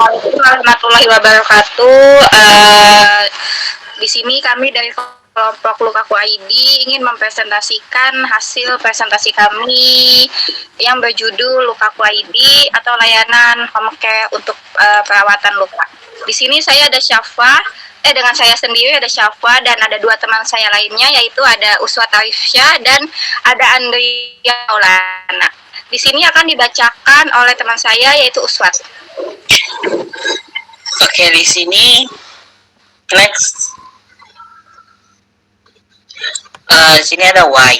Assalamualaikum warahmatullahi wabarakatuh. Di sini kami dari kelompok Lukaku ID ingin mempresentasikan hasil presentasi kami yang berjudul Lukaku ID atau layanan home care untuk perawatan luka. Di sini saya ada Syafa, dengan saya sendiri ada Syafa dan ada dua teman saya lainnya, yaitu ada Uswat Arifsyah dan ada Andrea Maulana. Di sini akan dibacakan oleh teman saya yaitu Uswat. Oke, di sini next. Di sini ada why,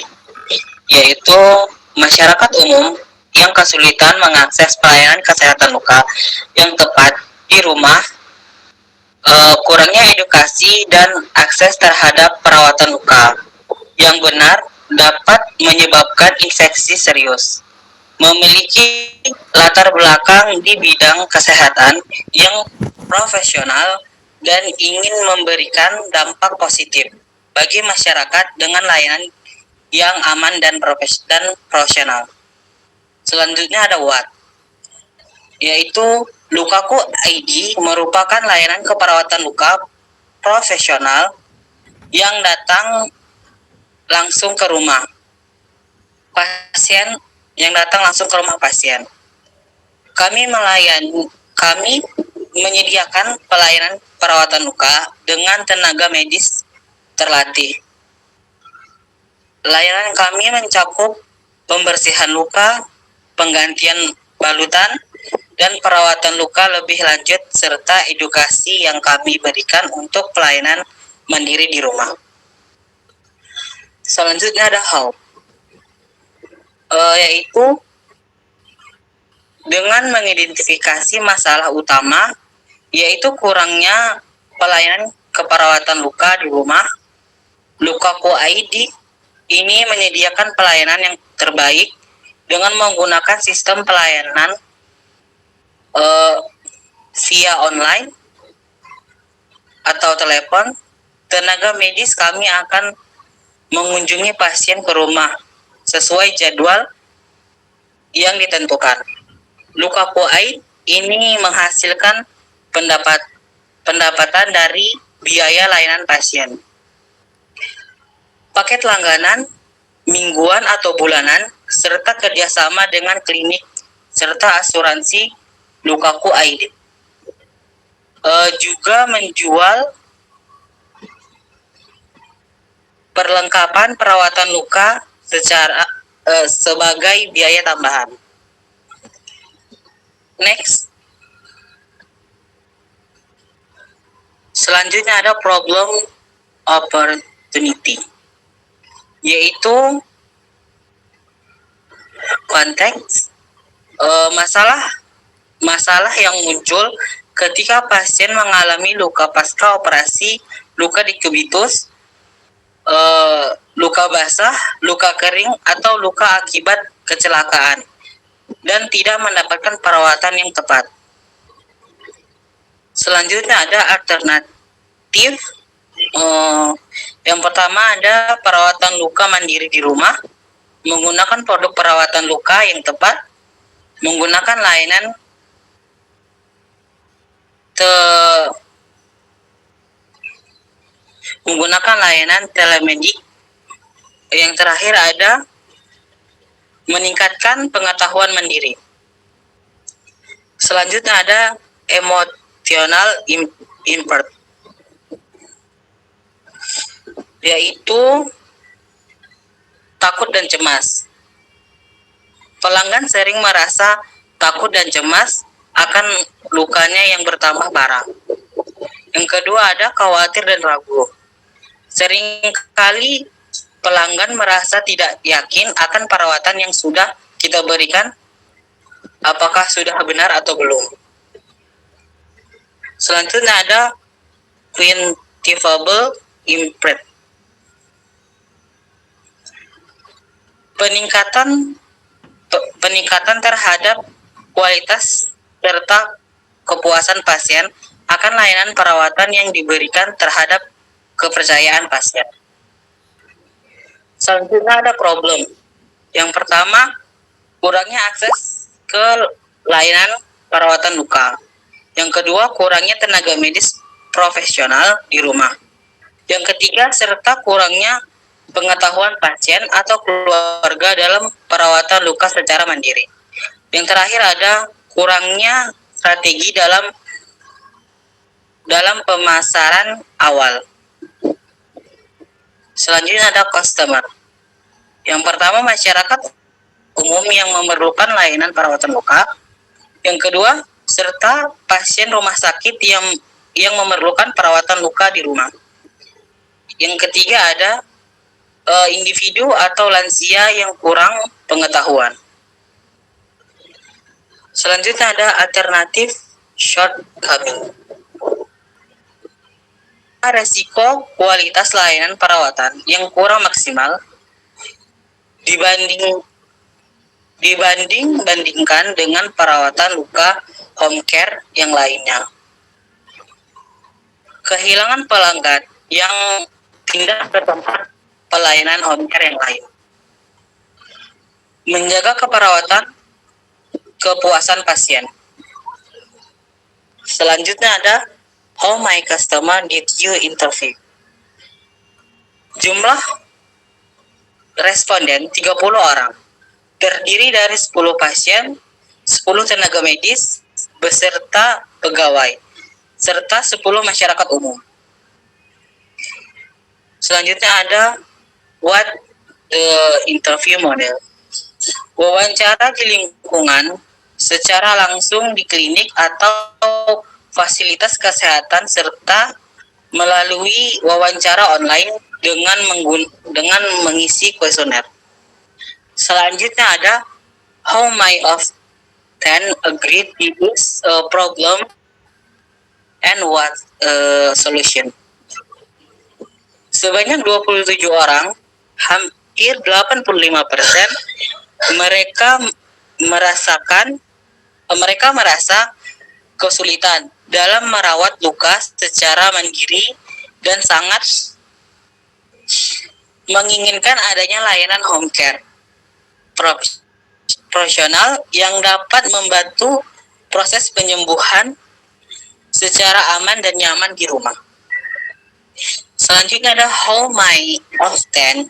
yaitu masyarakat umum yang kesulitan mengakses pelayanan kesehatan luka yang tepat di rumah, kurangnya edukasi dan akses terhadap perawatan luka yang benar dapat menyebabkan infeksi serius. Memiliki latar belakang di bidang kesehatan yang profesional dan ingin memberikan dampak positif bagi masyarakat dengan layanan yang aman dan profesional. Selanjutnya ada what, yaitu Lukaku ID merupakan layanan keperawatan luka profesional yang datang langsung ke rumah pasien Kami menyediakan pelayanan perawatan luka dengan tenaga medis terlatih. Layanan kami mencakup pembersihan luka, penggantian balutan, dan perawatan luka lebih lanjut serta edukasi yang kami berikan untuk pelayanan mandiri di rumah. Selanjutnya ada how, yaitu dengan mengidentifikasi masalah utama, yaitu kurangnya pelayanan keperawatan luka di rumah. Lukaku ID ini menyediakan pelayanan yang terbaik dengan menggunakan sistem pelayanan via online atau telepon. Tenaga medis kami akan mengunjungi pasien ke rumah sesuai jadwal yang ditentukan. Lukaku ID ini menghasilkan pendapatan dari biaya layanan pasien. Paket langganan, mingguan atau bulanan, serta kerjasama dengan klinik serta asuransi Lukaku ID. Juga menjual perlengkapan perawatan luka sebagai biaya tambahan. Next. Selanjutnya ada problem opportunity, yaitu konteks masalah yang muncul ketika pasien mengalami luka pasca operasi, luka di kubitus, luka basah, luka kering, atau luka akibat kecelakaan dan tidak mendapatkan perawatan yang tepat. Selanjutnya ada alternatif. Yang pertama ada perawatan luka mandiri di rumah, menggunakan produk perawatan luka yang tepat, menggunakan layanan telemedik. Yang terakhir ada meningkatkan pengetahuan mandiri. Selanjutnya ada emotional impact, yaitu takut dan cemas. Pelanggan sering merasa takut dan cemas akan lukanya yang bertambah parah. Yang kedua ada khawatir dan ragu. Seringkali pelanggan merasa tidak yakin akan perawatan yang sudah kita berikan, apakah sudah benar atau belum. Selanjutnya ada quantifiable impact, peningkatan terhadap kualitas serta kepuasan pasien akan layanan perawatan yang diberikan terhadap kepercayaan pasien. Selanjutnya ada problem. Yang pertama, kurangnya akses ke layanan perawatan luka. Yang kedua, kurangnya tenaga medis profesional di rumah. Yang ketiga, serta kurangnya pengetahuan pasien atau keluarga dalam perawatan luka secara mandiri. Yang terakhir ada kurangnya strategi dalam pemasaran awal. Selanjutnya ada customer. Yang pertama, masyarakat umum yang memerlukan layanan perawatan luka. Yang kedua, serta pasien rumah sakit yang memerlukan perawatan luka di rumah. Yang ketiga ada individu atau lansia yang kurang pengetahuan. Selanjutnya ada alternatif shortcoming. Resiko kualitas layanan perawatan yang kurang maksimal dibandingkan dengan perawatan luka home care yang lainnya. Kehilangan pelanggan yang pindah ke tempat pelayanan home care yang lain. Menjaga kepuasan pasien. Selanjutnya ada how my customer did you interview. Jumlah responden 30 orang. Terdiri dari 10 pasien, 10 tenaga medis, beserta pegawai, serta 10 masyarakat umum. Selanjutnya ada what the interview model. Wawancara di lingkungan secara langsung di klinik atau fasilitas kesehatan serta melalui wawancara online dengan mengisi kuesioner. Selanjutnya ada how my often agreed with this problem and what solution. Sebanyak 27 orang, hampir 85%, mereka merasa kesulitan dalam merawat luka secara mandiri dan sangat menginginkan adanya layanan home care profesional yang dapat membantu proses penyembuhan secara aman dan nyaman di rumah. Selanjutnya ada how my often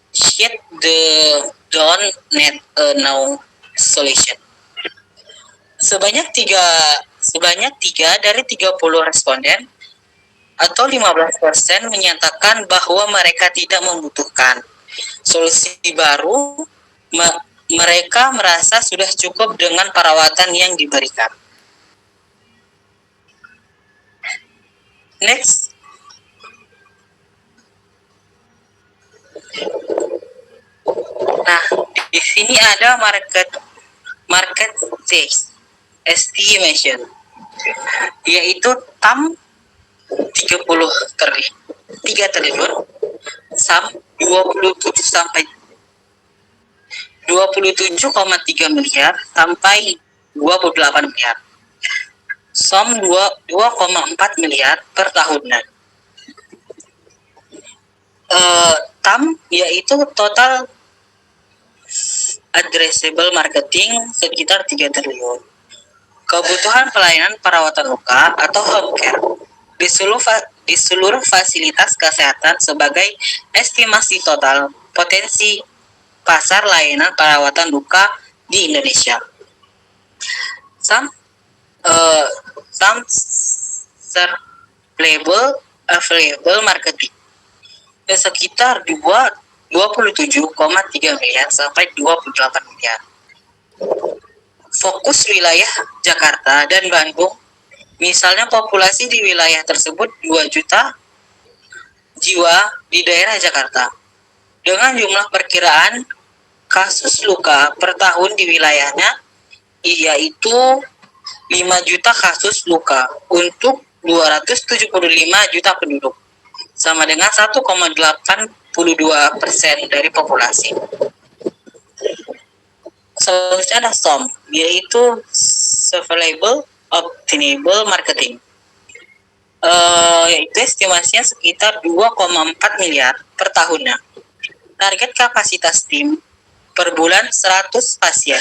shit the don't need no solution. Sebanyak tiga dari 30 responden atau 15% menyatakan bahwa mereka tidak membutuhkan solusi baru. Mereka merasa sudah cukup dengan perawatan yang diberikan. Next. Nah, di sini ada market size estimation, yaitu TAM 3 triliun, SAM 27,3 miliar sampai 28 miliar. SOM 2,4 miliar per tahunnya. TAM yaitu total addressable marketing sekitar 3 triliun. Kebutuhan pelayanan perawatan luka atau home care di seluruh fasilitas kesehatan sebagai estimasi total potensi pasar layanan perawatan luka di Indonesia. Some available marketing sekitar 27,3 miliar sampai 28 miliar. Fokus wilayah Jakarta dan Bandung, misalnya populasi di wilayah tersebut 2 juta jiwa di daerah Jakarta, dengan jumlah perkiraan kasus luka per tahun di wilayahnya yaitu 5 juta kasus luka untuk 275 juta penduduk, sama dengan 1,82% dari populasi. Selanjutnya ada SOM, yaitu Surveyable Obtainable Marketing, yaitu estimasinya sekitar 2,4 miliar per tahunnya. Target kapasitas tim per bulan 100 pasien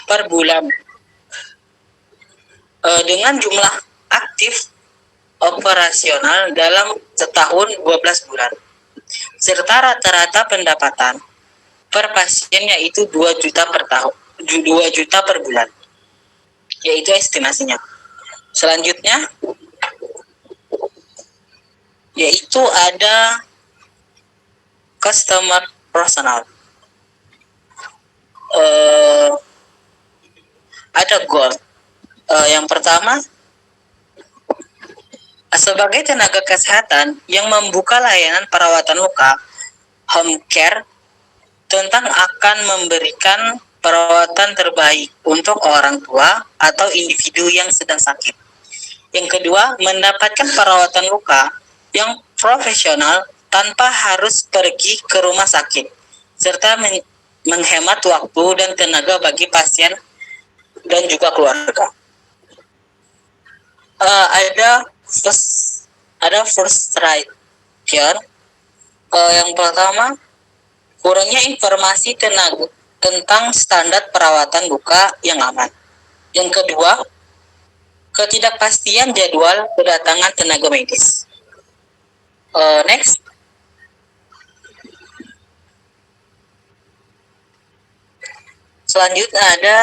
per bulan. dengan jumlah aktif operasional dalam setahun 12 bulan, serta rata-rata pendapatan per pasien yaitu 2 juta per tahun, 2 juta per bulan, yaitu estimasinya. Selanjutnya yaitu ada customer personal. Ada goal. Yang pertama, sebagai tenaga kesehatan yang membuka layanan perawatan luka, home care tentang akan memberikan perawatan terbaik untuk orang tua atau individu yang sedang sakit. Yang kedua, mendapatkan perawatan luka yang profesional tanpa harus pergi ke rumah sakit, serta menghemat waktu dan tenaga bagi pasien dan juga keluarga. Ada first right care. Yang pertama, kurangnya informasi tentang standar perawatan luka yang aman. Yang kedua, ketidakpastian jadwal kedatangan tenaga medis. Next. Selanjutnya ada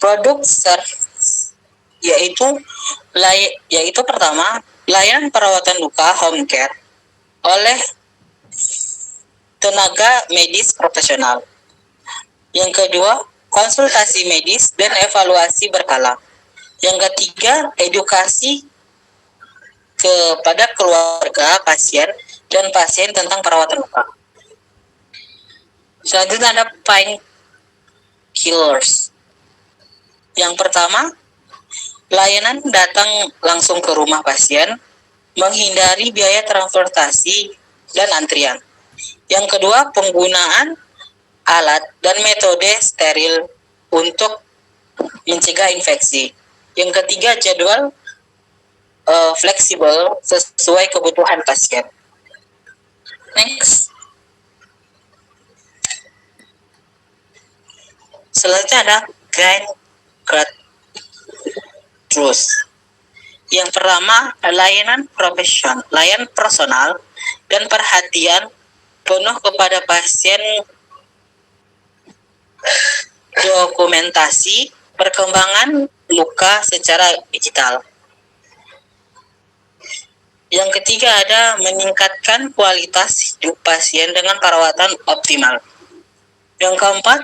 produk service, yaitu pertama, layanan perawatan luka home care oleh tenaga medis profesional. Yang kedua, konsultasi medis dan evaluasi berkala. Yang ketiga, edukasi kepada keluarga pasien dan pasien tentang perawatan luka. Selanjutnya ada pain killers. Yang pertama, layanan datang langsung ke rumah pasien, menghindari biaya transportasi dan antrian. Yang kedua, penggunaan alat dan metode steril untuk mencegah infeksi. Yang ketiga, jadwal fleksibel sesuai kebutuhan pasien. Next. Selanjutnya ada guide terus. Yang pertama, layanan personal dan perhatian penuh kepada pasien, dokumentasi perkembangan luka secara digital. Yang ketiga ada meningkatkan kualitas hidup pasien dengan perawatan optimal. Yang keempat,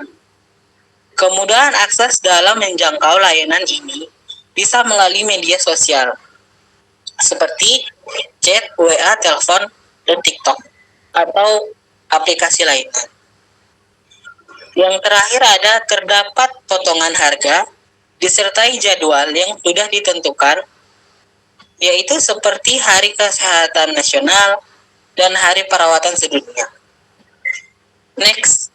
kemudahan akses dalam menjangkau layanan ini bisa melalui media sosial seperti chat, WA, telepon, dan TikTok atau aplikasi lainnya. Yang terakhir ada terdapat potongan harga disertai jadwal yang sudah ditentukan, yaitu seperti Hari Kesehatan Nasional dan Hari Perawatan Sedunia. Next.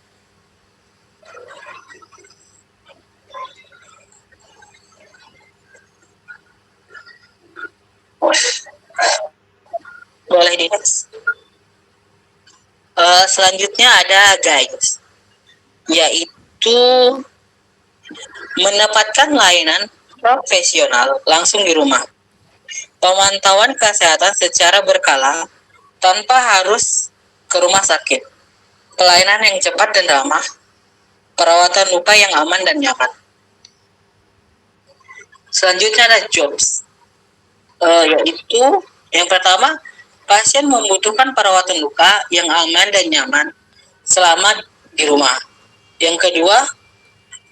Boleh di next. Selanjutnya ada guides, yaitu mendapatkan layanan profesional langsung di rumah, pemantauan kesehatan secara berkala tanpa harus ke rumah sakit, pelayanan yang cepat dan ramah, perawatan luka yang aman dan nyaman. Selanjutnya ada jobs, yaitu yang pertama, pasien membutuhkan perawatan luka yang aman dan nyaman selama di rumah. Yang kedua,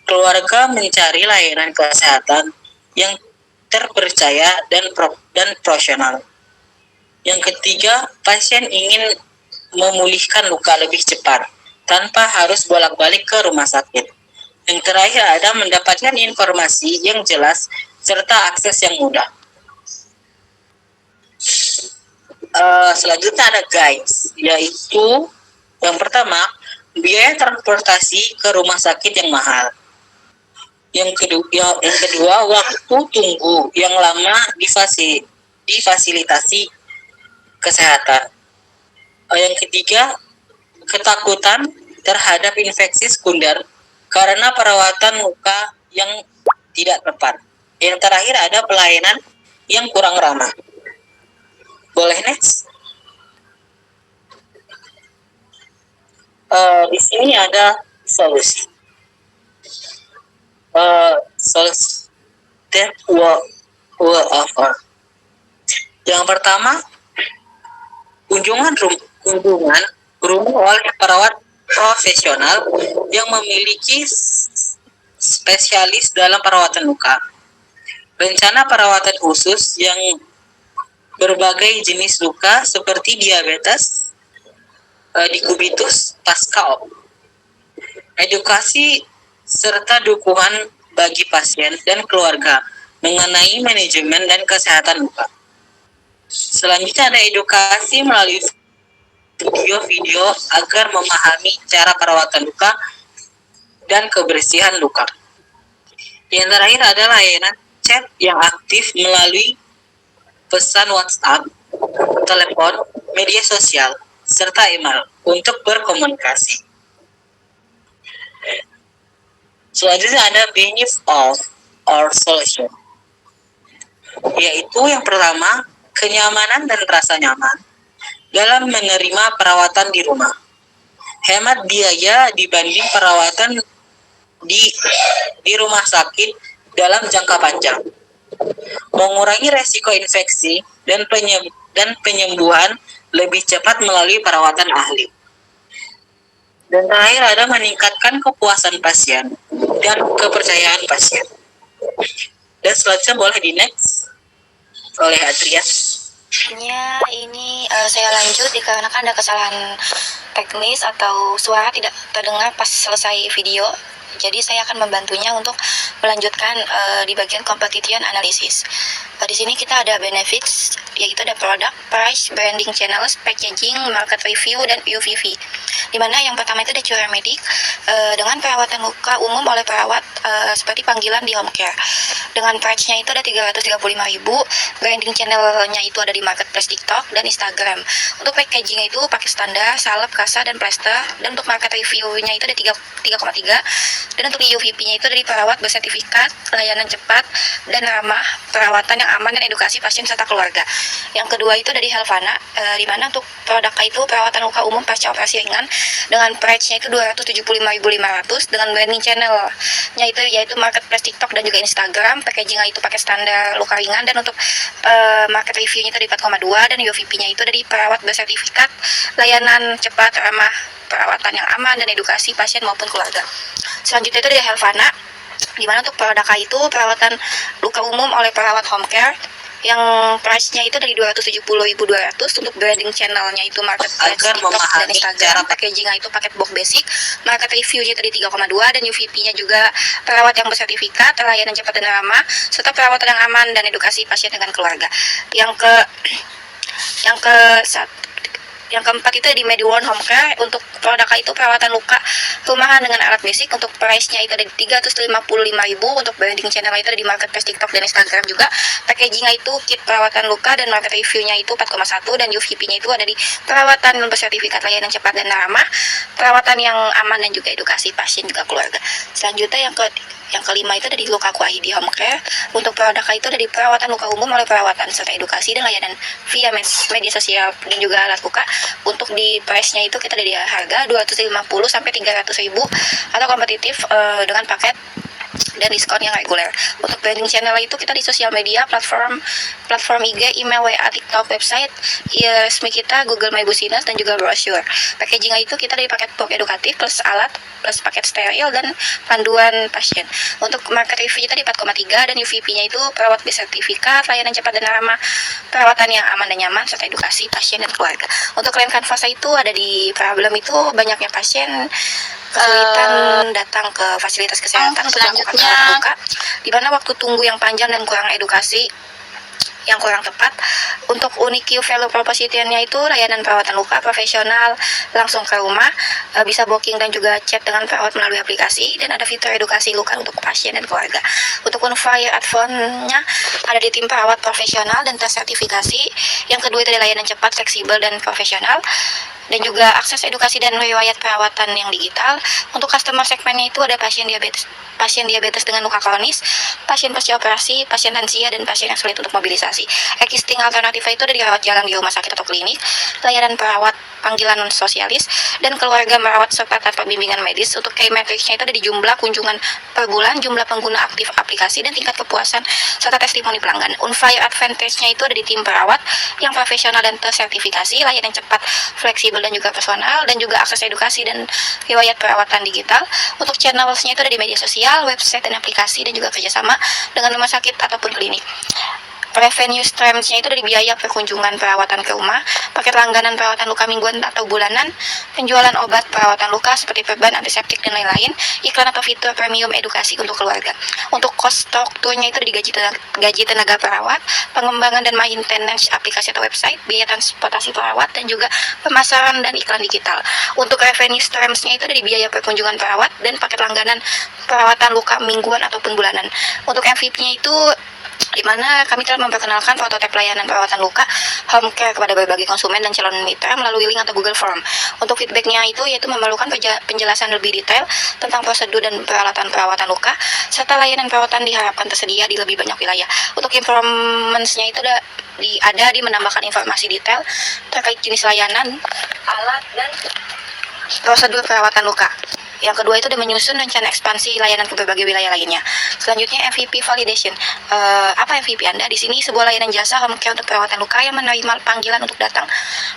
keluarga mencari layanan kesehatan yang terpercaya dan profesional. Yang ketiga, pasien ingin memulihkan luka lebih cepat tanpa harus bolak-balik ke rumah sakit. Yang terakhir ada mendapatkan informasi yang jelas serta akses yang mudah. Selanjutnya ada guides, yaitu yang pertama, biaya transportasi ke rumah sakit yang mahal. Yang kedua, waktu tunggu yang lama di fasilitasi kesehatan. Yang ketiga, ketakutan terhadap infeksi sekunder karena perawatan luka yang tidak tepat. Yang terakhir ada pelayanan yang kurang ramah. Boleh next? Di sini ada solusi. Solusi that will offer. Yang pertama, kunjungan rumah oleh perawat profesional yang memiliki spesialis dalam perawatan luka. Rencana perawatan khusus yang berbagai jenis luka seperti diabetes, dikubitus, pasca op. Edukasi serta dukungan bagi pasien dan keluarga mengenai manajemen dan kesehatan luka. Selanjutnya ada edukasi melalui video-video agar memahami cara perawatan luka dan kebersihan luka. Yang terakhir adalah layanan chat yang aktif melalui pesan WhatsApp, telepon, media sosial, serta email untuk berkomunikasi. Selanjutnya ada benefit of or solution, yaitu yang pertama, kenyamanan dan rasa nyaman dalam menerima perawatan di rumah. Hemat biaya dibanding perawatan di rumah sakit dalam jangka panjang. Mengurangi resiko infeksi dan penyembuhan lebih cepat melalui perawatan ahli. Dan terakhir ada meningkatkan kepuasan pasien dan kepercayaan pasien. Dan selanjutnya boleh di next oleh Adrian. Ini saya lanjut dikarenakan ada kesalahan teknis atau suara tidak terdengar pas selesai video. Jadi saya akan membantunya untuk melanjutkan di bagian competition analysis. Di sini kita ada benefits, yaitu ada product, price, branding channels, packaging, market review, dan UVV. Dimana yang pertama itu ada Cura Medic dengan perawatan luka umum oleh perawat seperti panggilan di home care. Dengan price-nya itu ada 335.000, branding channel-nya itu ada di marketplace TikTok dan Instagram. Untuk packaging-nya itu pakai standar, salep, kasa, dan plaster. Dan untuk market review-nya itu ada 3,3. Dan untuk UVP-nya itu dari perawat bersertifikat, layanan cepat, dan ramah, perawatan yang aman dan edukasi pasien serta keluarga. Yang kedua itu dari Helvana, di mana untuk produknya itu perawatan luka umum pasca operasi ringan dengan price-nya itu 275.500, dengan branding channel-nya itu yaitu marketplace TikTok dan juga Instagram. Packaging-nya itu pakai standar luka ringan, dan untuk market review-nya itu dari 4,2, dan UVP-nya itu dari perawat bersertifikat, layanan cepat, ramah, perawatan yang aman dan edukasi pasien maupun keluarga. Selanjutnya itu dari Helvana, di mana untuk produknya itu perawatan luka umum oleh perawat home care yang price-nya itu dari 270.200. Untuk branding channel-nya itu marketplace TikTok dan Instagram. Packaging-nya itu paket box basic, market review-nya itu dari 3,2, dan UVP-nya juga perawat yang bersertifikat, layanan cepat dan ramah, serta perawatan yang aman dan edukasi pasien dengan keluarga. Yang keempat itu di Medione Home Care. Untuk produknya itu perawatan luka rumahan dengan alat basic. Untuk price-nya itu ada di 355.000. Untuk branding channel itu ada di marketplace TikTok dan Instagram juga. Packaging-nya itu kit perawatan luka dan market review-nya itu 4,1, dan UVP-nya itu ada di perawatan bersertifikat, layanan cepat dan ramah, perawatan yang aman dan juga edukasi pasien juga keluarga. Selanjutnya yang kelima itu ada di Lukaku ID Home Care. Untuk produknya itu ada di perawatan luka umum oleh perawatan serta edukasi dan layanan via media sosial dan juga alat luka. Untuk di price-nya itu kita ada di harga 250 sampai 300.000 atau kompetitif dengan paket dan diskon yang reguler. Untuk branding channel itu kita di sosial media, platform IG, email, WA, TikTok, website, resmi kita, Google My Business, dan juga brochure. Packaging itu kita dari paket box edukatif plus alat plus paket steril dan panduan pasien. Untuk market review kita di 4,3, dan UVP-nya itu perawat bersertifikat, layanan cepat dan ramah, perawatan yang aman dan nyaman, serta edukasi pasien dan keluarga. Untuk klaim kanvasa itu ada di problem itu banyaknya pasien kesulitan datang ke fasilitas kesehatan untuk melakukan perawatan luka, di mana waktu tunggu yang panjang dan kurang edukasi yang kurang tepat. Untuk unique value proposition-nya itu layanan perawatan luka profesional langsung ke rumah, bisa booking dan juga chat dengan perawat melalui aplikasi, dan ada fitur edukasi luka untuk pasien dan keluarga. Untuk Unfire Advance-nya ada di tim perawat profesional dan tersertifikasi. Yang kedua itu ada layanan cepat, fleksibel, dan profesional. Dan juga akses edukasi dan riwayat perawatan yang digital. Untuk customer segmennya itu ada pasien diabetes dengan luka kronis, pasien pasca operasi, pasien lansia, dan pasien yang sulit untuk mobilisasi. Existing alternatifnya itu ada dirawat jalan di rumah sakit atau klinik, layanan perawat panggilan non-sosialis, dan keluarga merawat serta tanpa bimbingan medis. Untuk key metrics-nya itu ada di jumlah kunjungan per bulan, jumlah pengguna aktif aplikasi, dan tingkat kepuasan serta testimoni pelanggan. Unfair advantage-nya itu ada di tim perawat yang profesional dan tersertifikasi, layanan cepat, fleksibel, dan juga personal, dan juga akses edukasi dan riwayat perawatan digital. Untuk channels-nya itu ada di media sosial, website, dan aplikasi, dan juga kerjasama dengan rumah sakit ataupun klinik. Revenue streams-nya itu dari biaya perkunjungan perawatan ke rumah, paket langganan perawatan luka mingguan atau bulanan, penjualan obat perawatan luka seperti perban, antiseptik, dan lain-lain, iklan atau fitur premium edukasi untuk keluarga. Untuk cost strukturnya itu dari gaji tenaga perawat, pengembangan dan maintenance aplikasi atau website, biaya transportasi perawat, dan juga pemasaran dan iklan digital. Untuk revenue streams-nya itu dari biaya perkunjungan perawat dan paket langganan perawatan luka mingguan ataupun bulanan. Untuk MVP-nya itu di mana kami telah memperkenalkan prototipe layanan perawatan luka home care kepada berbagai konsumen dan calon mitra melalui link atau Google Form. Untuk feedbacknya itu yaitu memerlukan penjelasan lebih detail tentang prosedur dan peralatan perawatan luka, serta layanan perawatan diharapkan tersedia di lebih banyak wilayah. Untuk improvements-nya itu ada di menambahkan informasi detail terkait jenis layanan, alat, dan prosedur perawatan luka. Yang kedua itu udah menyusun rencana ekspansi layanan ke berbagai wilayah lainnya. Selanjutnya MVP validation. Apa MVP Anda? Di sini sebuah layanan jasa home care untuk perawatan luka yang menerima panggilan untuk datang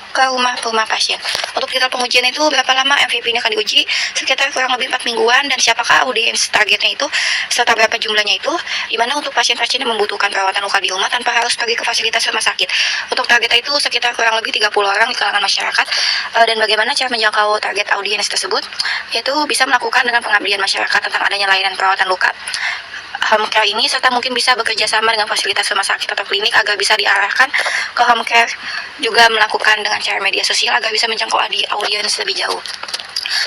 ke rumah pasien. Untuk detail pengujian itu berapa lama MVP ini akan diuji? Sekitar kurang lebih 4 mingguan. Dan siapakah audiens targetnya itu serta berapa jumlahnya itu? Dimana untuk pasien-pasien yang membutuhkan perawatan luka di rumah tanpa harus pergi ke fasilitas rumah sakit. Untuk targetnya itu sekitar kurang lebih 30 orang di kalangan masyarakat. Dan bagaimana cara menjangkau target audiens tersebut? Yaitu bisa melakukan dengan pengabdian masyarakat tentang adanya layanan perawatan luka home care ini, serta mungkin bisa bekerja sama dengan fasilitas rumah sakit atau klinik agar bisa diarahkan ke home care, juga melakukan dengan cara media sosial agar bisa menjangkau audiens lebih jauh.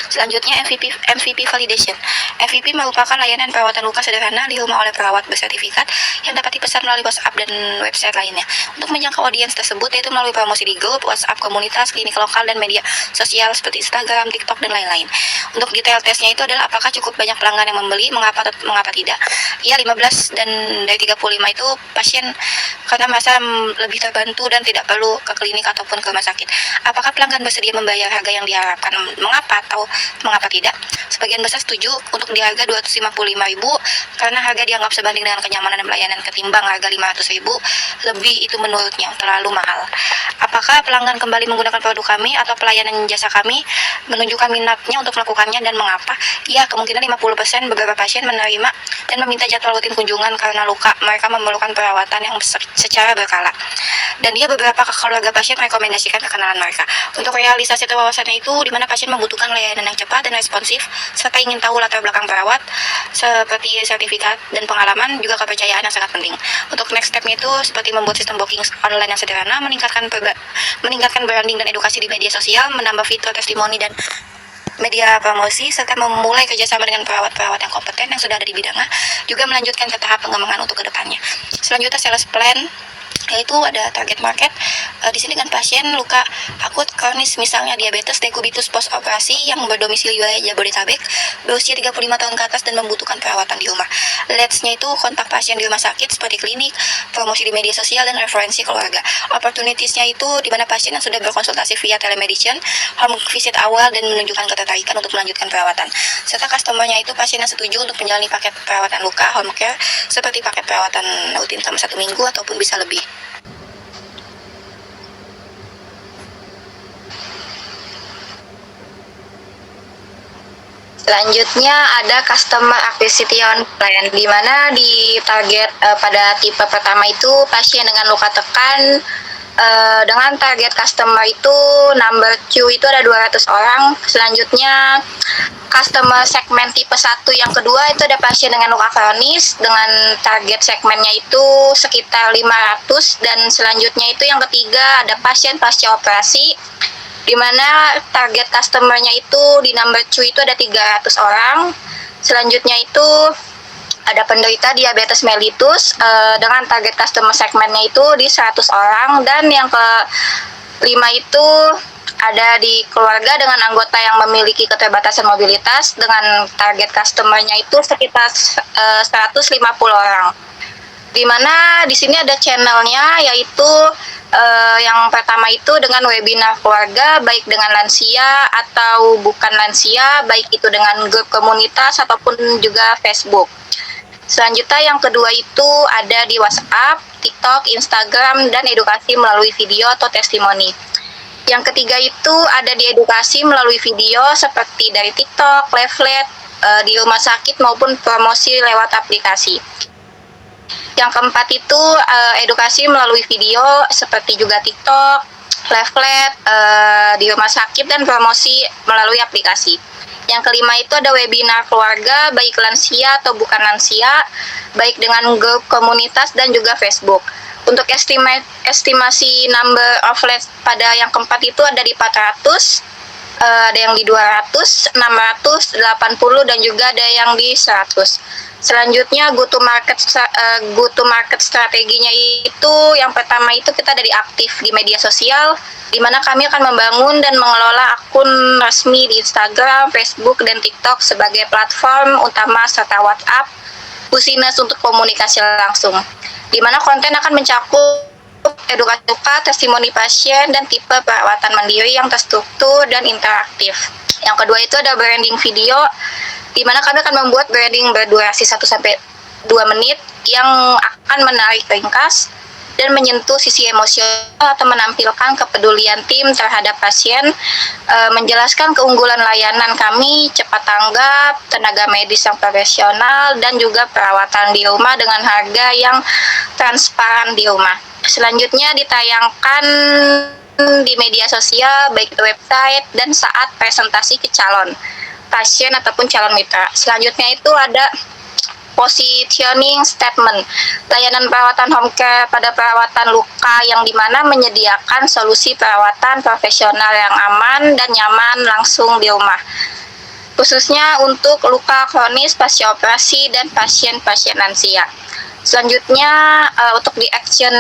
Selanjutnya MVP validation. MVP merupakan layanan perawatan luka sederhana di rumah oleh perawat bersertifikat yang dapat dipesan melalui WhatsApp dan website lainnya. Untuk menjangkau audiens tersebut yaitu melalui promosi di grup, WhatsApp komunitas, klinik lokal, dan media sosial seperti Instagram, TikTok, dan lain-lain. Untuk detail tesnya itu adalah apakah cukup banyak pelanggan yang membeli, mengapa tidak. Ya, 15 dan dari 35 itu pasien karena merasa lebih terbantu dan tidak perlu ke klinik ataupun ke rumah sakit. Apakah pelanggan bersedia membayar harga yang diharapkan? Mengapa atau mengapa tidak? Sebagian besar setuju untuk di harga 255.000 karena harga dianggap sebanding dengan kenyamanan dan pelayanan ketimbang harga 500.000 lebih itu menurutnya terlalu mahal. Apakah pelanggan kembali menggunakan produk kami atau pelayanan jasa kami menunjukkan minatnya untuk melakukannya dan mengapa? Ya, kemungkinan 50% beberapa pasien menerima dan meminta jadwal rutin kunjungan karena luka mereka memerlukan perawatan yang secara berkala. Dan dia beberapa keluarga pasien merekomendasikan kekenalan mereka. Untuk realisasi wawasannya itu di mana pasien membutuhkan layanan yang cepat dan responsif serta ingin tahu latar belakang perawat seperti sertifikat dan pengalaman, juga kepercayaan yang sangat penting. Untuk next step-nya itu seperti membuat sistem booking online yang sederhana, meningkatkan branding dan edukasi di media sosial, menambah fitur testimoni dan media promosi, serta memulai kerjasama dengan perawat-perawat yang kompeten yang sudah ada di bidangnya, juga melanjutkan ke tahap pengembangan untuk kedepannya. Selanjutnya sales plan, yaitu ada target market. Di sini dengan pasien luka akut kronis misalnya diabetes dekubitus post operasi yang berdomisili wilayah Jabodetabek, berusia 35 tahun ke atas dan membutuhkan perawatan di rumah. Leads-nya itu kontak pasien di rumah sakit seperti klinik, promosi di media sosial, dan referensi keluarga. Opportunities-nya itu di mana pasien yang sudah berkonsultasi via telemedicine, home visit awal, dan menunjukkan ketertarikan untuk melanjutkan perawatan. Serta customer-nya itu pasien yang setuju untuk menjalani paket perawatan luka home care seperti paket perawatan rutin selama 1 minggu ataupun bisa lebih. Selanjutnya ada customer acquisition plan, di mana di target pada tipe pertama itu pasien dengan luka tekan, dengan target customer itu number 2 itu ada 200 orang. Selanjutnya customer segmen tipe 1 yang kedua itu ada pasien dengan luka kronis dengan target segmennya itu sekitar 500, dan selanjutnya itu yang ketiga ada pasien pasca operasi, di mana target customer-nya itu di number 2 itu ada 300 orang. Selanjutnya itu ada penderita diabetes mellitus dengan target customer segmennya itu di 100 orang. Dan yang ke-5 itu ada di keluarga dengan anggota yang memiliki keterbatasan mobilitas dengan target customer-nya itu sekitar 150 orang. Di mana di sini ada channelnya, yaitu yang pertama itu dengan webinar keluarga, baik dengan lansia atau bukan lansia, baik itu dengan grup komunitas ataupun juga Facebook. Selanjutnya yang kedua itu ada di WhatsApp, TikTok, Instagram, dan edukasi melalui video atau testimoni. Yang ketiga itu ada di edukasi melalui video seperti dari TikTok, leaflet, di rumah sakit maupun promosi lewat aplikasi. Yang keempat itu edukasi melalui video seperti juga TikTok, leaflet, di rumah sakit dan promosi melalui aplikasi. Yang kelima itu ada webinar keluarga, baik lansia atau bukan lansia, baik dengan grup komunitas dan juga Facebook. Untuk estimasi number of leads pada yang keempat itu ada di 400, ada yang di 200, 600, 80, dan juga ada yang di 100. Selanjutnya go to market strateginya itu yang pertama itu kita dari aktif di media sosial, di mana kami akan membangun dan mengelola akun resmi di Instagram, Facebook, dan TikTok sebagai platform utama serta WhatsApp, Business untuk komunikasi langsung, di mana konten akan mencakup edukasi luka, testimoni pasien, dan tipe perawatan mandiri yang terstruktur dan interaktif. Yang kedua itu ada branding video, di mana kami akan membuat branding berdurasi 1-2 menit yang akan menarik ringkas dan menyentuh sisi emosional atau menampilkan kepedulian tim terhadap pasien, menjelaskan keunggulan layanan kami, cepat tanggap, tenaga medis yang profesional, dan juga perawatan di rumah dengan harga yang transparan di rumah. Selanjutnya ditayangkan di media sosial, baik di website dan saat presentasi ke calon pasien ataupun calon mitra. Selanjutnya itu ada positioning statement, layanan perawatan home care pada perawatan luka yang dimana menyediakan solusi perawatan profesional yang aman dan nyaman langsung di rumah, khususnya untuk luka kronis pasca operasi dan pasien-pasien lansia. Selanjutnya untuk di action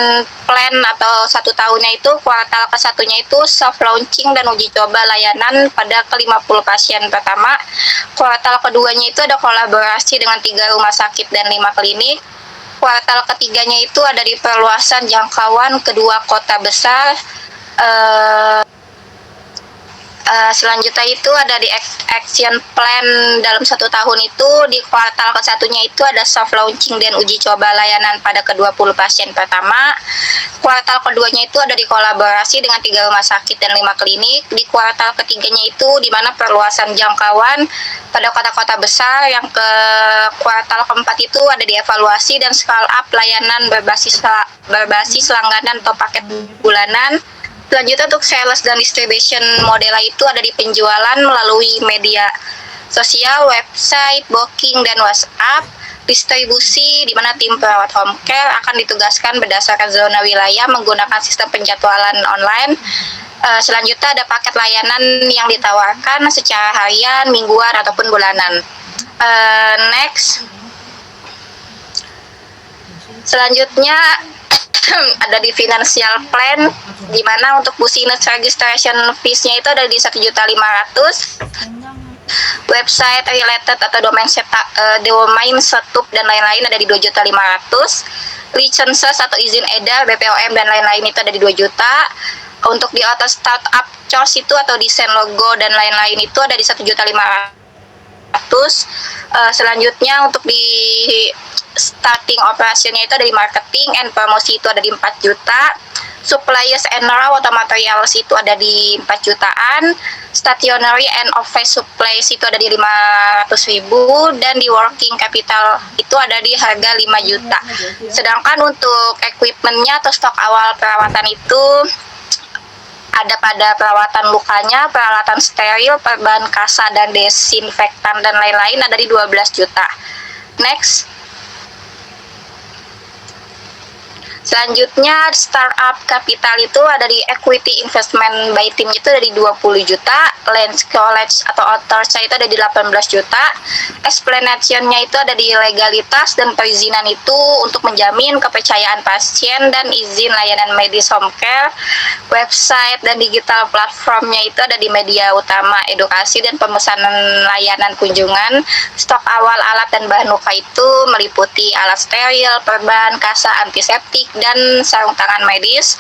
plan atau 1 tahunnya itu kuartal ke-1-nya itu soft launching dan uji coba layanan pada ke-50 pasien pertama. Kuartal ke-2-nya itu ada kolaborasi dengan 3 rumah sakit dan 5 klinik. Kuartal ke-3-nya itu ada di perluasan jangkauan kedua kota besar. Selanjutnya itu ada di action plan dalam 1 tahun itu di kuartal ke-1-nya itu ada soft launching dan uji coba layanan pada ke-20 pasien pertama. Kuartal ke-2-nya itu ada di kolaborasi dengan 3 rumah sakit dan 5 klinik. Di kuartal ke-3-nya itu di mana perluasan jangkauan pada kota-kota besar. Yang ke kuartal ke-4 itu ada di evaluasi dan scale up layanan berbasis langganan atau paket bulanan. Selanjutnya untuk sales dan distribution modelnya itu ada di penjualan melalui media sosial, website, booking, dan WhatsApp. Distribusi di mana tim perawat home care akan ditugaskan berdasarkan zona wilayah menggunakan sistem penjadwalan online. Selanjutnya ada paket layanan yang ditawarkan secara harian, mingguan, ataupun bulanan. Next. Selanjutnya ada di financial plan, di mana untuk business registration fees-nya itu ada di 1.500.000. Website related atau domain setup dan lain-lain ada di 2.500.000. Licenses atau izin edar BPOM dan lain-lain itu ada di 2 juta. Untuk di auto startup charge itu atau desain logo dan lain-lain itu ada di 1.500.000. Selanjutnya untuk di starting operationnya itu ada di marketing and promosi itu ada di 4 juta. Suppliers and raw atau materials itu ada di 4 jutaan. Stationery and office supplies itu ada di 500.000, dan di working capital itu ada di harga 5 juta. Sedangkan untuk equipmentnya atau stok awal perawatan itu ada pada perawatan lukanya, peralatan steril, perban kasa dan desinfektan dan lain-lain ada di 12 juta. Next. Selanjutnya startup capital itu ada di equity investment by team itu ada di 20 juta, Lens College atau authors itu ada di 18 juta, explanation-nya itu ada di legalitas dan perizinan itu untuk menjamin kepercayaan pasien dan izin layanan medis home care, website dan digital platformnya itu ada di media utama edukasi dan pemesanan layanan kunjungan, stok awal alat dan bahan luka itu meliputi alat steril, perban, kasa, antiseptik, dan sarung tangan medis.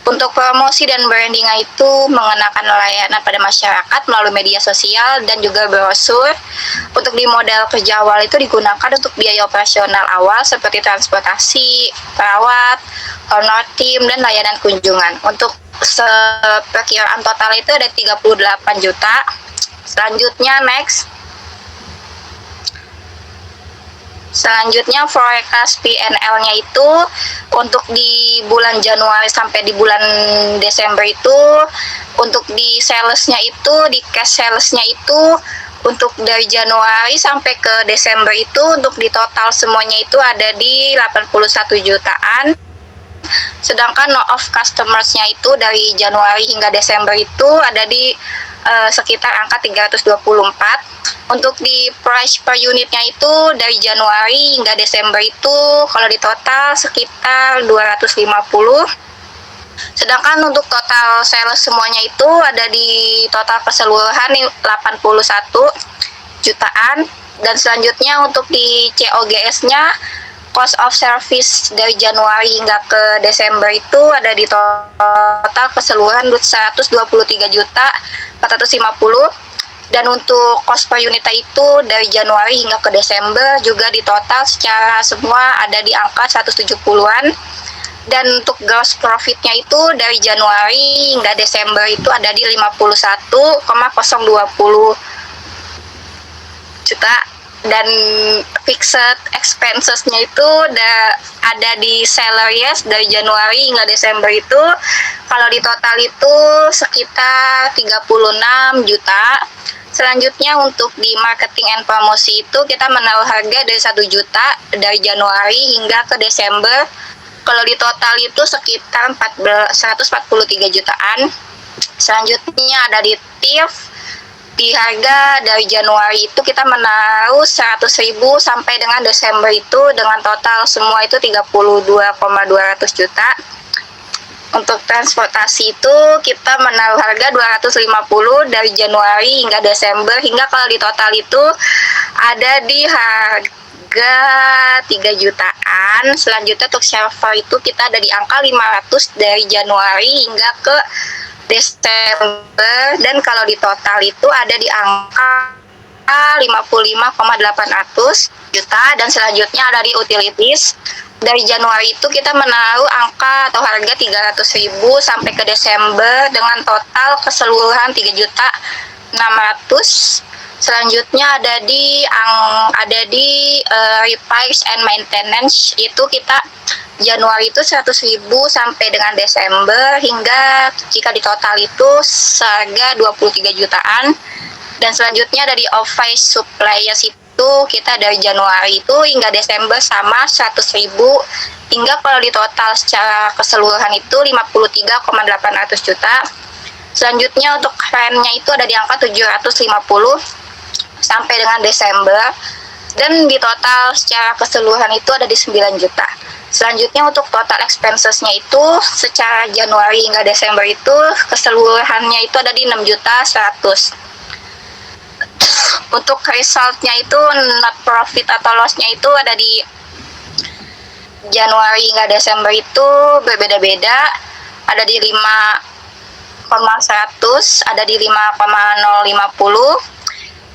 Untuk promosi dan brandingnya itu mengenakan layanan pada masyarakat melalui media sosial dan juga brosur. Untuk di modal kerja awal itu digunakan untuk biaya operasional awal seperti transportasi, perawat, honor tim, dan layanan kunjungan. Untuk perkiraan total itu ada 38 juta. Selanjutnya Selanjutnya forecast PNL-nya itu untuk di bulan Januari sampai di bulan Desember itu untuk di sales-nya itu, di cash sales-nya itu untuk dari Januari sampai ke Desember itu untuk di total semuanya itu ada di 81 jutaan. Sedangkan no of customers-nya itu dari Januari hingga Desember itu ada di sekitar angka 324. Untuk di price per unitnya itu dari Januari hingga Desember itu kalau di total sekitar 250. Sedangkan untuk total sales semuanya itu ada di total keseluruhan 81 jutaan. Dan selanjutnya untuk di COGS-nya, cost of service dari Januari hingga ke Desember itu ada di total keseluruhan 123 juta 450. Dan untuk cost per unitnya itu dari Januari hingga ke Desember juga di total secara semua ada di angka 170-an. Dan untuk gross profitnya itu dari Januari hingga Desember itu ada di 51,020 juta. Dan fixed expenses-nya itu ada di salaries dari Januari hingga Desember itu kalau di total itu sekitar 36 juta. Selanjutnya untuk di marketing and promosi itu kita menaruh harga dari 1 juta dari Januari hingga ke Desember. Kalau di total itu sekitar 143 jutaan. Selanjutnya ada di TIF. Di harga dari Januari itu kita menaruh 100.000 sampai dengan Desember itu dengan total semua itu 32,200 juta. Untuk transportasi itu kita menaruh harga 250 dari Januari hingga Desember hingga kalau di total itu ada di harga 3 jutaan. Selanjutnya untuk server itu kita ada di angka 500 dari Januari hingga ke Desember dan kalau di total itu ada di angka 55,800 juta. Dan selanjutnya ada di utilities. Dari Januari itu kita menaruh angka atau harga 300.000 sampai ke Desember dengan total keseluruhan 3.600.000. Selanjutnya ada di repairs and maintenance itu kita Januari itu 100.000 sampai dengan Desember hingga jika di total itu seharga 23 jutaan. Dan selanjutnya dari office suppliers itu kita dari Januari itu hingga Desember sama 100.000 hingga kalau di total secara keseluruhan itu 53,800 juta. Selanjutnya untuk rentnya itu ada di angka 750 sampai dengan Desember dan di total secara keseluruhan itu ada di 9 juta. Selanjutnya untuk total expensesnya itu secara Januari hingga Desember itu keseluruhannya itu ada di 6 juta 100. Untuk resultnya itu net profit atau lossnya itu ada di Januari hingga Desember itu berbeda-beda, ada di 5,100, ada di 5,050,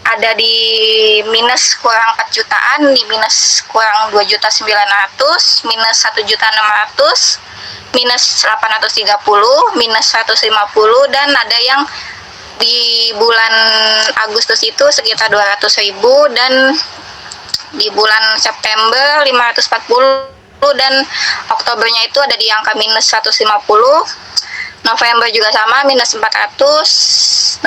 ada di minus kurang 4 jutaan, di minus kurang 2.900.000, minus 1.600.000, minus 830, minus 150, dan ada yang di bulan Agustus itu sekitar 200.000 dan di bulan September 540 dan Oktobernya itu ada di angka minus 150. November juga sama minus 400.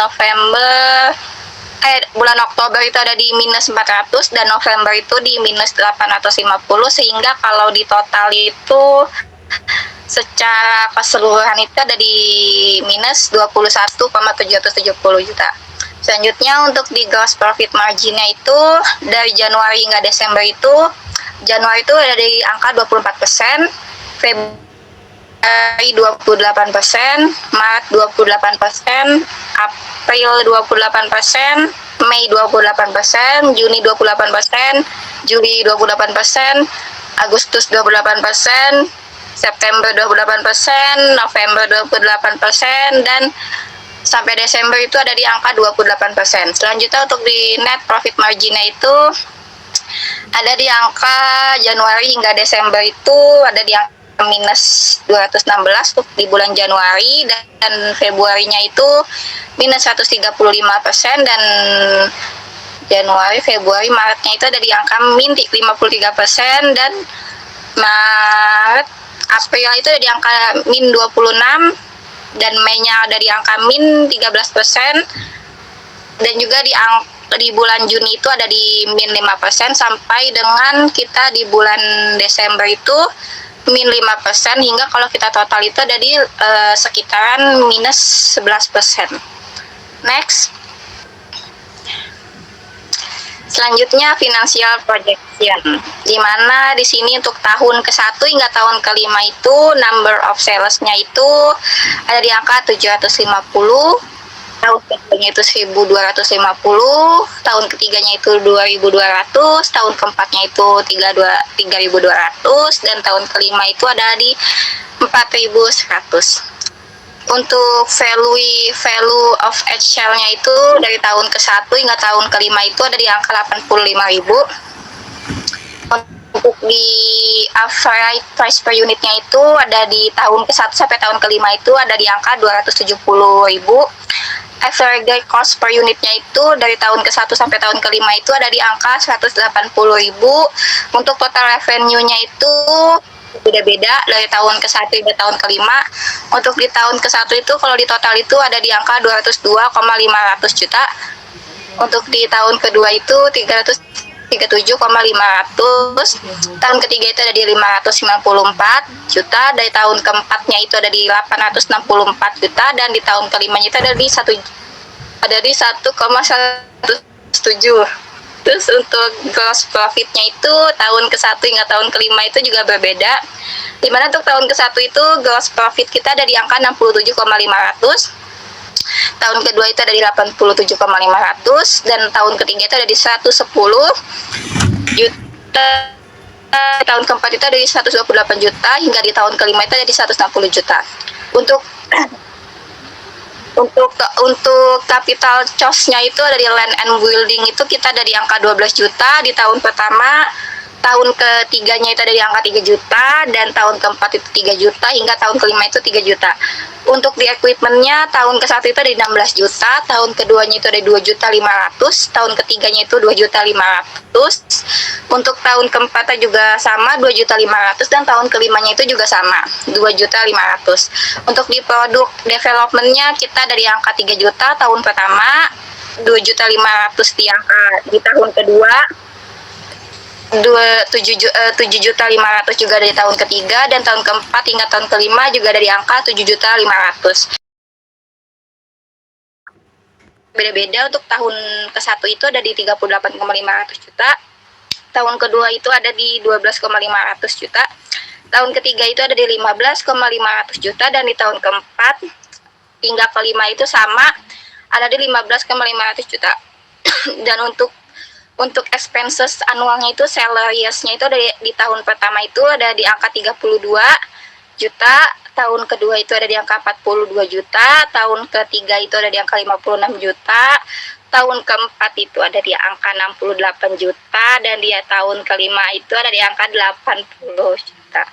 Bulan Oktober itu ada di minus 400 dan November itu di minus 850 sehingga kalau di total itu secara keseluruhan itu ada di minus 21,770 juta. Selanjutnya untuk di gross profit marginnya itu dari Januari hingga Desember itu, Januari itu ada di angka 24%, Februari 28%, Maret 28%, April 28%, Mei 28%, Juni 28%, Juli 28%, Agustus 28%, September 28%, November 28%, dan sampai Desember itu ada di angka 28%. Selanjutnya untuk di net profit marginnya itu ada di angka Januari hingga Desember itu ada di angka minus 216 untuk di bulan Januari, dan Februarinya itu minus 135%, dan Januari, Februari, Maretnya itu ada di angka min 53%, dan Maret, April itu ada di angka min 26, dan Mei-nya ada di angka min 13%, dan juga di bulan Juni itu ada di min 5%, sampai dengan kita di bulan Desember itu min 5%, hingga kalau kita total itu ada di sekitaran minus 11%. Next. Selanjutnya financial projection, di mana di sini untuk tahun ke-1 hingga tahun ke-5 itu number of sales-nya itu ada di angka 750, tahun ketiganya itu 1250, tahun ketiganya itu 2200, tahun keempatnya itu 3200, dan tahun kelima itu ada di 4100. Untuk value of Excel-nya itu dari tahun ke-1 hingga tahun ke-5 itu ada di angka 85.000. Untuk di average price per unitnya itu ada di tahun ke-1 sampai tahun ke-5 itu ada di angka 270.000. Average cost per unitnya itu dari tahun ke-1 sampai tahun ke-5 itu ada di angka 180.000. Untuk total revenue-nya itu beda-beda dari tahun ke-1 hingga tahun ke-5. Untuk di tahun ke-1 itu kalau di total itu ada di angka 202,500 juta. Untuk di tahun kedua itu 337,500. Tahun ketiga itu ada di 594 juta. Dari tahun keempatnya itu ada di 864 juta, dan di tahun kelimanya itu ada di 1,17. Terus untuk gross profitnya itu tahun ke-1 hingga tahun ke-5 itu juga berbeda. Dimana untuk tahun ke-1 itu gross profit kita ada di angka 67,500. Tahun kedua itu ada di 87,500, dan tahun ketiga itu ada di 110 juta. Tahun keempat itu ada di 128 juta, hingga di tahun kelima itu ada di 160 juta. Untuk capital cost-nya itu ada di land and building itu kita ada di angka 12 juta di tahun pertama, tahun ketiganya itu ada di angka 3 juta, dan tahun keempat itu 3 juta, hingga tahun kelima itu 3 juta. Untuk di equipment-nya tahun ke-1 itu ada di 16 juta, tahun keduanya itu ada 2.500.000, tahun ketiganya itu 2.500.000. Untuk tahun keempatnya juga sama 2.500.000, dan tahun kelimanya itu juga sama 2.500.000. Untuk di produk development-nya kita dari angka 3 juta tahun pertama, 2.500.000 di tahun kedua, 7.500.000 juga dari tahun ketiga, dan tahun keempat hingga tahun kelima juga dari angka 7.500.000. Beda-beda. Untuk tahun ke-1 itu ada di 38,500 juta, tahun kedua itu ada di 12,500 juta, tahun ketiga itu ada di 15,500 juta, dan di tahun keempat hingga kelima itu sama ada di 15,500 juta. Dan untuk expenses annualnya itu salariesnya itu di tahun pertama itu ada di angka 32 juta, tahun kedua itu ada di angka 42 juta, tahun ketiga itu ada di angka 56 juta, tahun keempat itu ada di angka 68 juta, dan di tahun kelima itu ada di angka 80 juta.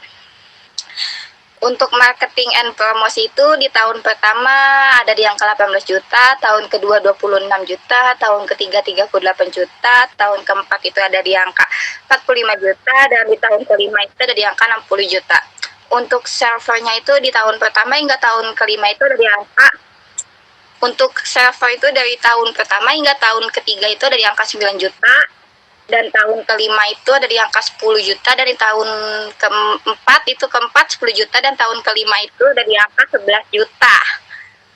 Untuk marketing and promosi itu di tahun pertama ada di angka 18 juta, tahun kedua 26 juta, tahun ketiga 38 juta, tahun keempat itu ada di angka 45 juta, dan di tahun kelima itu ada di angka 60 juta. Untuk servernya itu di tahun pertama hingga tahun kelima itu ada di angka, untuk server itu dari tahun pertama hingga tahun ketiga itu ada di angka 9 juta, dan tahun kelima itu ada di angka 10 juta, dari tahun keempat 10 juta, dan tahun kelima itu ada di angka 11 juta.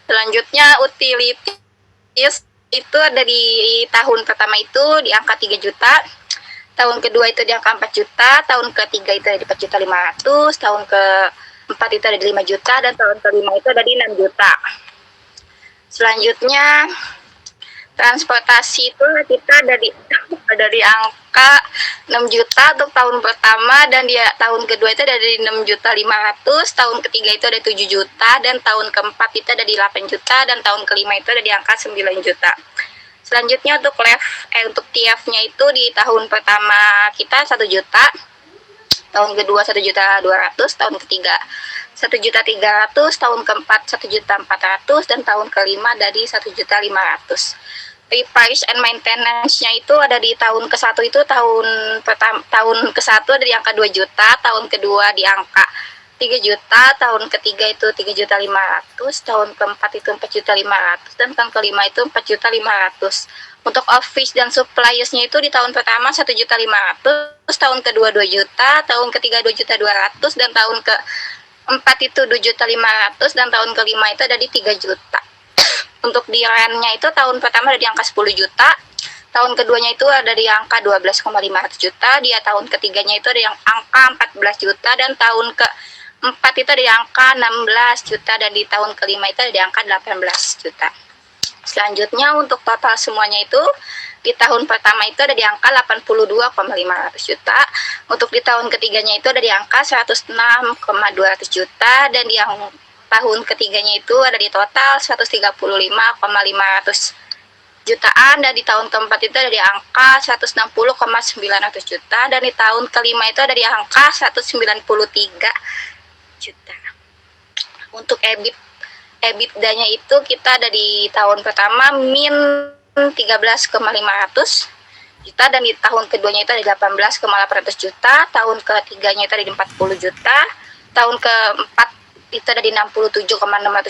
Selanjutnya utilities itu ada di tahun pertama itu di angka 3 juta, tahun kedua itu di angka 4 juta, tahun ketiga itu ada di 4 juta 500, tahun keempat itu ada di 5 juta, dan tahun kelima itu ada di 6 juta. Selanjutnya transportasi itu kita dari angka 6 juta untuk tahun pertama, dan tahun kedua itu dari 6 juta 500, tahun ketiga itu ada 7 juta, dan tahun keempat itu ada di 8 juta, dan tahun kelima itu ada di angka 9 juta. Selanjutnya untuk TF-nya itu di tahun pertama kita 1 juta, tahun kedua 1 juta 200, tahun ketiga 1 juta 300, tahun keempat 1 juta 400, dan tahun kelima dari 1 juta 500. Repairs and maintenance-nya itu ada di tahun ke-1 itu tahun ke-1 ada di angka 2 juta, tahun kedua di angka 3 juta, tahun ketiga itu 3 juta 500, tahun keempat itu 4 juta 500, dan tahun kelima itu 4 juta 500. Untuk office dan suppliers-nya itu di tahun pertama 1 juta 500, tahun kedua 2 juta, tahun ketiga 2 juta 200, dan tahun keempat itu 2 juta 500, dan tahun kelima itu ada di 3 juta. Untuk di rent-nya itu tahun pertama ada di angka 10 juta, tahun keduanya itu ada di angka 12,500 juta, tahun ketiganya itu ada yang angka 14 juta, dan tahun keempat itu ada di angka 16 juta, dan di tahun kelima itu ada di angka 18 juta. Selanjutnya untuk total semuanya itu di tahun pertama itu ada di angka 82,500 juta, untuk di tahun ketiganya itu ada di angka 106,200 juta, dan yang tahun ketiganya itu ada di total 135,500 jutaan, dan di tahun keempat itu ada di angka 160,900 juta, dan di tahun kelima itu ada di angka 193 juta. Untuk EBITDA-nya itu kita ada di tahun pertama min 13,500 juta, dan di tahun keduanya itu ada di 18,800 juta, tahun ketiganya itu ada di 40 juta, tahun keempat itu ada di 67,600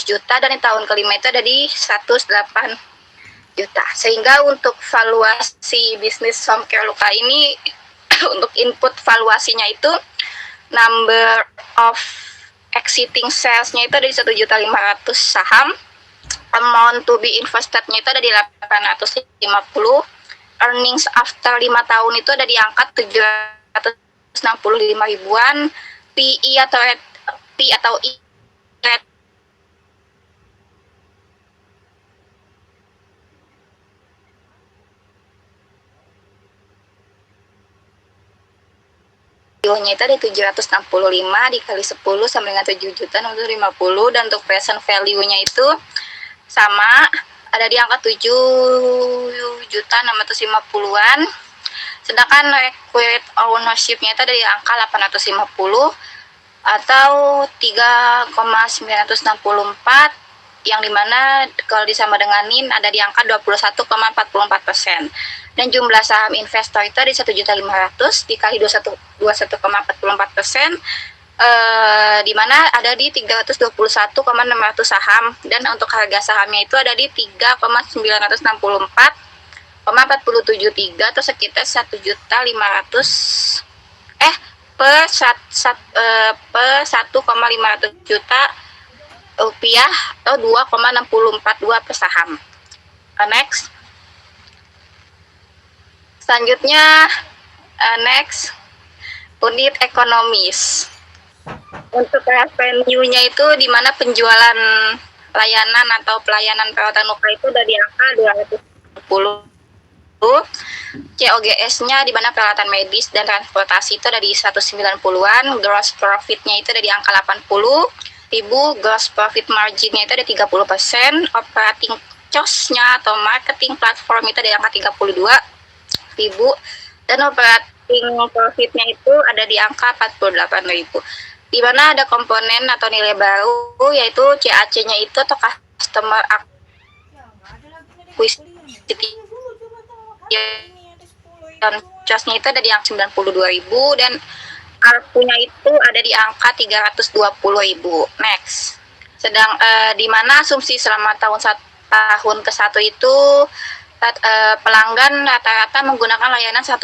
juta, dan di tahun kelima itu ada di 108 juta. Sehingga untuk valuasi bisnis home care Luka ini untuk input valuasinya itu number of exiting sales-nya itu ada di 1.500.000 saham, amount to be invested-nya itu ada di 850, earnings after 5 tahun itu ada di angka 765 ribuan, PE atau nya itu ada 765 dikali 10 sama dengan 7 juta 650, dan untuk present value-nya itu sama ada di angka 7 juta 650-an, sedangkan required ownership-nya itu ada di angka 850 atau 3,964, yang dimana kalau disama dengan NIN ada di angka 21,44%, dan jumlah saham investor itu di 1.500.000 dikali 21,44%, di mana ada di 321,600 saham, dan untuk harga sahamnya itu ada di 3,964,473 atau sekitar 1.500.000 per 1,500 juta rupiah atau 2,6042 per saham. Next. Selanjutnya next unit ekonomis. Untuk revenue-nya itu di mana penjualan layanan atau pelayanan perawatan luka itu dari angka 210. COGS-nya di mana peralatan medis dan transportasi itu ada di 190-an, gross profit-nya itu ada di angka 80.000, gross profit margin-nya itu ada 30%, operating cost-nya atau marketing platform itu ada di angka 32.000, dan operating profit-nya itu ada di angka 48.000. Di mana ada komponen atau nilai baru yaitu CAC-nya itu atau customer acquisition dan charge-nya itu ada di angka 92.000, dan ARPU-nya itu ada di angka 320.000. Next. Sedang di mana asumsi selama tahun ke-1 itu pelanggan rata-rata menggunakan layanan 1-3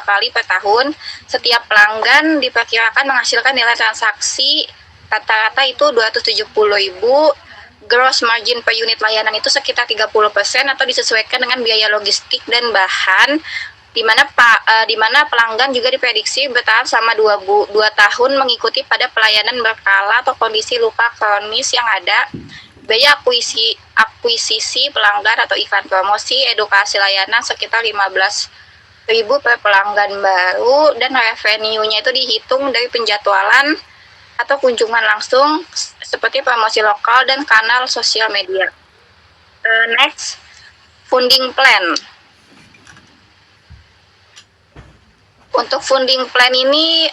kali per tahun. Setiap pelanggan diperkirakan menghasilkan nilai transaksi rata-rata itu 270.000. Gross margin per unit layanan itu sekitar 30% atau disesuaikan dengan biaya logistik dan bahan, di mana pelanggan juga diprediksi bertahan selama 2 tahun mengikuti pada pelayanan berkala atau kondisi luka kronis yang ada. Biaya akuisisi pelanggan atau iklan promosi edukasi layanan sekitar 15.000 per pelanggan baru, dan revenue-nya itu dihitung dari penjadwalan atau kunjungan langsung seperti promosi lokal dan kanal sosial media. Next, funding plan. Untuk funding plan ini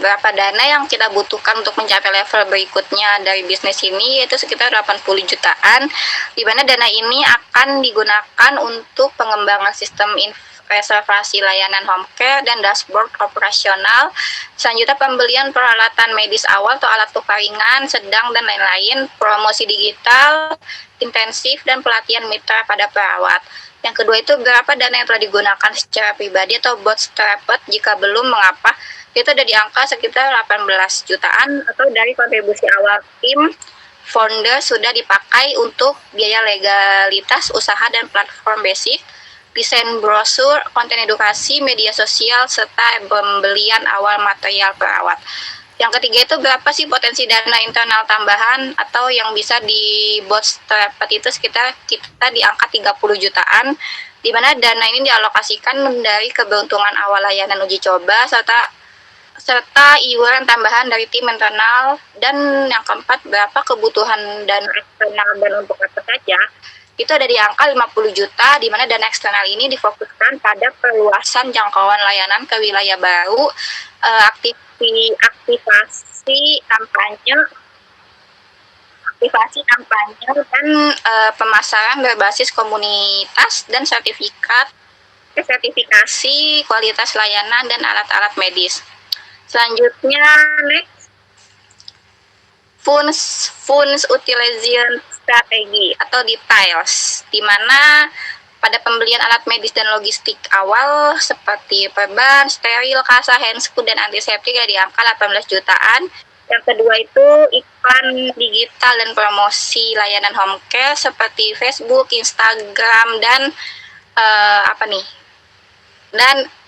berapa dana yang kita butuhkan untuk mencapai level berikutnya dari bisnis ini, yaitu sekitar 80 jutaan, di mana dana ini akan digunakan untuk pengembangan sistem reservasi layanan home care dan dashboard operasional. Selanjutnya pembelian peralatan medis awal atau alat tukar ringan, sedang, dan lain-lain, promosi digital intensif, dan pelatihan mitra pada perawat. Yang kedua itu berapa dana yang telah digunakan secara pribadi atau bootstrapped, jika belum mengapa, itu ada di angka sekitar 18 jutaan atau dari kontribusi awal tim founder sudah dipakai untuk biaya legalitas usaha dan platform basic, desain brosur, konten edukasi, media sosial, serta pembelian awal material perawat. Yang ketiga itu berapa sih potensi dana internal tambahan atau yang bisa di bootstrap itu sekitar kita di angka 30 jutaan, di mana dana ini dialokasikan dari keberuntungan awal layanan uji coba serta iuran tambahan dari tim internal. Dan yang keempat, berapa kebutuhan dana eksternal dan untuk apa saja, itu ada di angka 50 juta, di mana dana eksternal ini difokuskan pada perluasan jangkauan layanan ke wilayah baru, aktivasi kampanye dan pemasaran berbasis komunitas dan sertifikasi kualitas layanan dan alat-alat medis. Selanjutnya, next, funds utilization strategi atau details, di mana pada pembelian alat medis dan logistik awal seperti perban, steril, kasa, handscoon, dan antiseptik di angka 18 jutaan. Yang kedua itu iklan digital dan promosi layanan home care seperti Facebook, Instagram, dan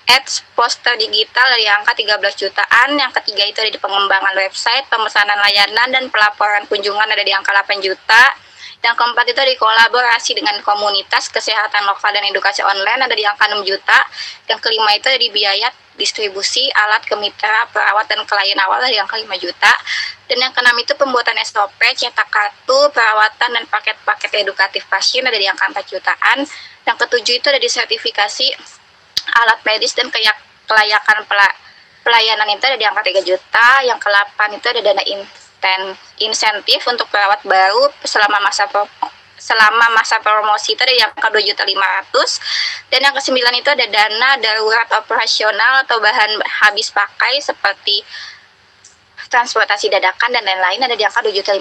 ads poster digital dari angka 13 jutaan. Yang ketiga itu ada di pengembangan website, pemesanan layanan, dan pelaporan kunjungan ada di angka 8 juta. Yang keempat itu ada di kolaborasi dengan komunitas kesehatan lokal dan edukasi online ada di angka 6 juta. Yang kelima itu ada di biaya distribusi alat ke mitra perawat dan klien awal ada di angka 5 juta. Dan yang keenam itu pembuatan SOP, cetak kartu, perawatan, dan paket-paket edukatif pasien ada di angka 4 jutaan. Yang ketujuh itu ada di sertifikasi alat medis dan kelayakan pelayanan itu ada di angka 3 juta. Yang ke-8 itu ada dana insentif untuk perawat baru selama masa promosi itu ada di angka 2.500.000. Dan yang ke-9 itu ada dana darurat operasional atau bahan habis pakai seperti transportasi dadakan dan lain-lain ada di angka 2.500.000,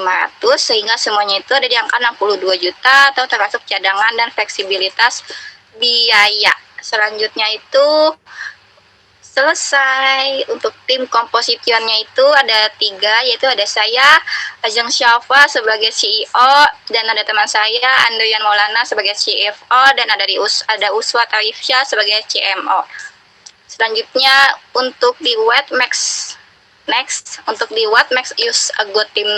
sehingga semuanya itu ada di angka 62 juta atau termasuk cadangan dan fleksibilitas biaya. Selanjutnya itu selesai. Untuk tim kompositionnya itu ada 3, yaitu ada saya, Ajeng Syafa sebagai CEO, dan ada teman saya, Andrian Maulana sebagai CFO, dan ada Uswa Tarifsyah sebagai CMO. Selanjutnya untuk di what makes use a good team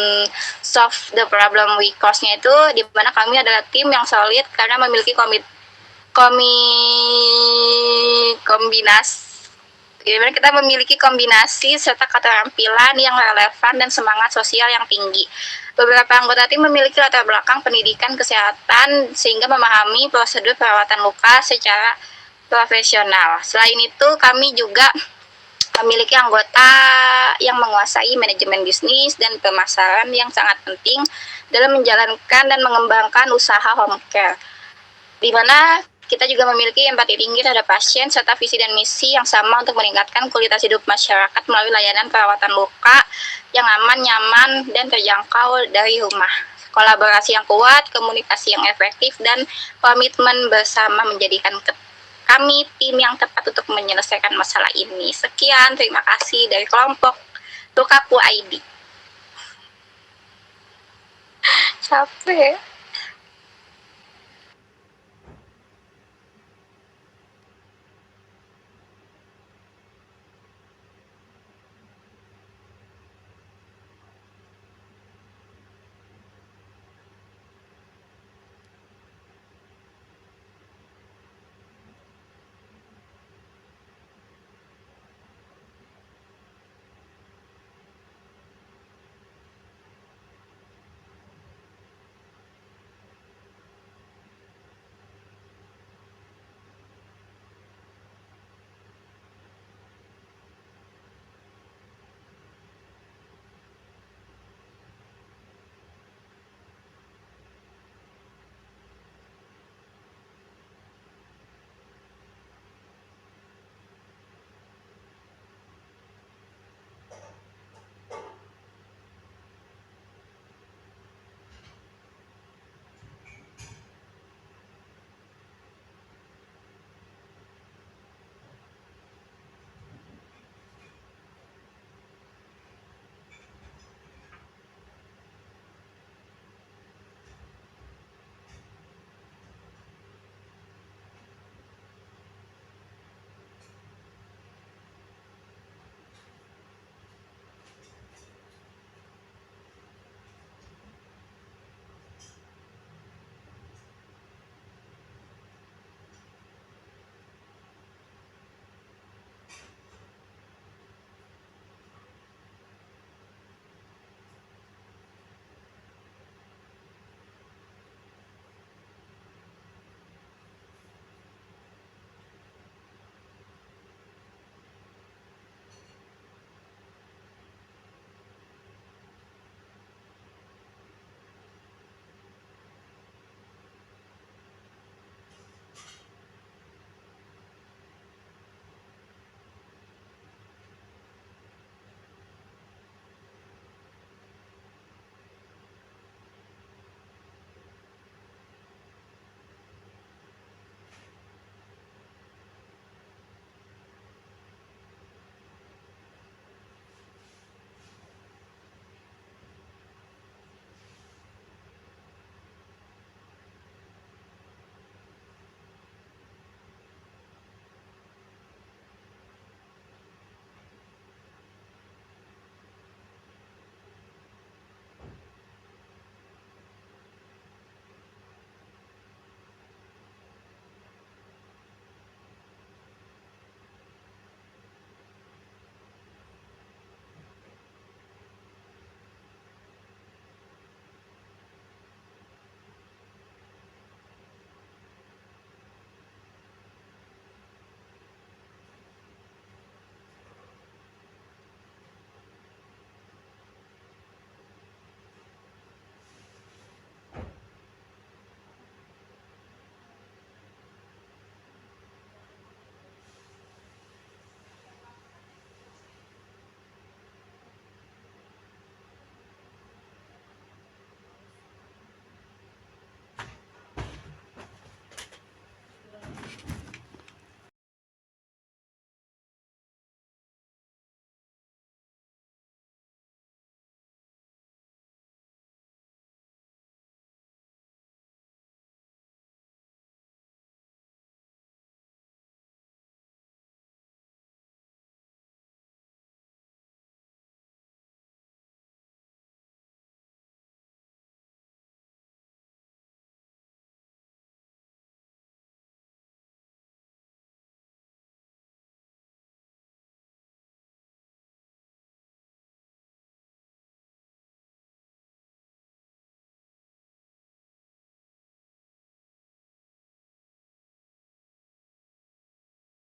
solve the problem we cause-nya itu, di mana kami adalah tim yang solid karena memiliki kita memiliki kombinasi serta keterampilan yang relevan dan semangat sosial yang tinggi. Beberapa anggota tim memiliki latar belakang pendidikan kesehatan sehingga memahami prosedur perawatan luka secara profesional. Selain itu, kami juga memiliki anggota yang menguasai manajemen bisnis dan pemasaran yang sangat penting dalam menjalankan dan mengembangkan usaha home care, di mana kita juga memiliki empati tinggi terhadap pasien serta visi dan misi yang sama untuk meningkatkan kualitas hidup masyarakat melalui layanan perawatan luka yang aman, nyaman, dan terjangkau dari rumah. kolaborasi yang kuat, komunikasi yang efektif, dan komitmen bersama menjadikan kami tim yang tepat untuk menyelesaikan masalah ini. Sekian, terima kasih dari kelompok Lukaku ID. Capek.